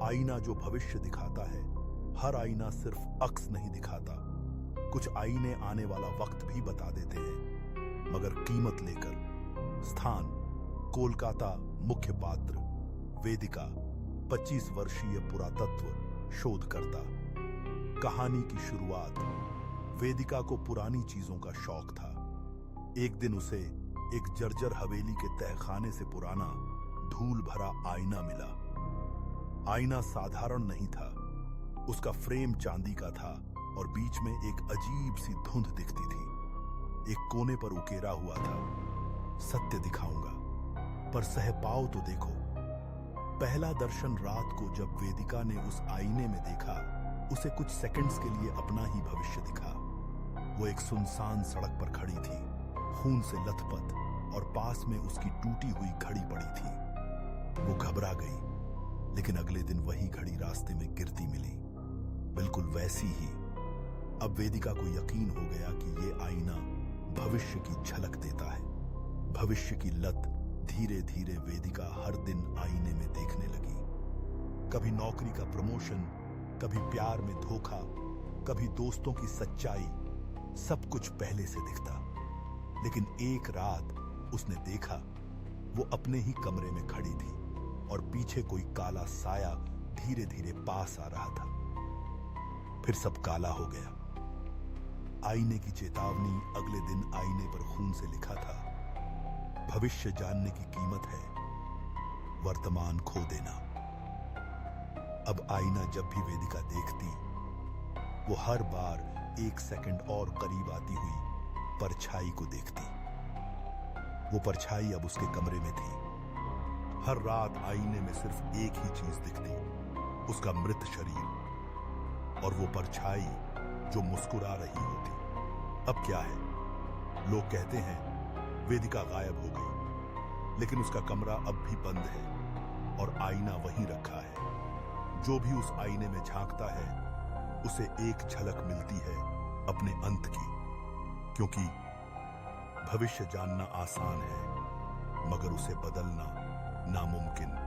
आईना जो भविष्य दिखाता है, हर आईना सिर्फ अक्स नहीं दिखाता। कुछ आईने आने वाला वक्त भी बता देते हैं, मगर कीमत लेकर। स्थान कोलकाता। मुख्य पात्र वेदिका, 25 वर्षीय पुरातत्व शोधकर्ता। कहानी की शुरुआत। वेदिका को पुरानी चीजों का शौक था। एक दिन उसे एक जर्जर हवेली के तहखाने से पुराना धूल भरा आईना मिला। आईना साधारण नहीं था। उसका फ्रेम चांदी का था और बीच में एक अजीब सी धुंध दिखती थी। एक कोने पर उकेरा हुआ था, सत्य दिखाऊंगा, पर सह पाओ तो देखो। पहला दर्शन रात को जब वेदिका ने उस आईने में देखा, उसे कुछ सेकंड्स के लिए अपना ही भविष्य दिखा। वो एक सुनसान सड़क पर खड़ी थी, खून से लथपथ, और पास में उसकी टूटी हुई घड़ी पड़ी थी। वो घबरा गई, लेकिन अगले दिन वही घड़ी रास्ते में गिरती मिली, बिल्कुल वैसी ही। अब वेदिका को यकीन हो गया कि ये आईना भविष्य की झलक देता है। भविष्य की लत धीरे धीरे वेदिका हर दिन आईने में देखने लगी। कभी नौकरी का प्रमोशन, कभी प्यार में धोखा, कभी दोस्तों की सच्चाई, सब कुछ पहले से दिखता। लेकिन एक रात उसने देखा, वो अपने ही कमरे में खड़ी थी और पीछे कोई काला साया धीरे धीरे पास आ रहा था। फिर सब काला हो गया। आईने की चेतावनी। अगले दिन आईने पर खून से लिखा था, भविष्य जानने की कीमत है, वर्तमान खो देना। अब आईना जब भी वेदिका देखती, वो हर बार एक सेकंड और करीब आती हुई परछाई को देखती। वो परछाई अब उसके कमरे में थी। हर रात आईने में सिर्फ एक ही चीज दिखती, उसका मृत शरीर और वो परछाई जो मुस्कुरा रही होती। अब क्या है? लोग कहते हैं वेदिका गायब हो गई, लेकिन उसका कमरा अब भी बंद है और आईना वहीं रखा है। जो भी उस आईने में झांकता है, उसे एक झलक मिलती है अपने अंत की। क्योंकि भविष्य जानना आसान है, मगर उसे बदलना नामुमकिन।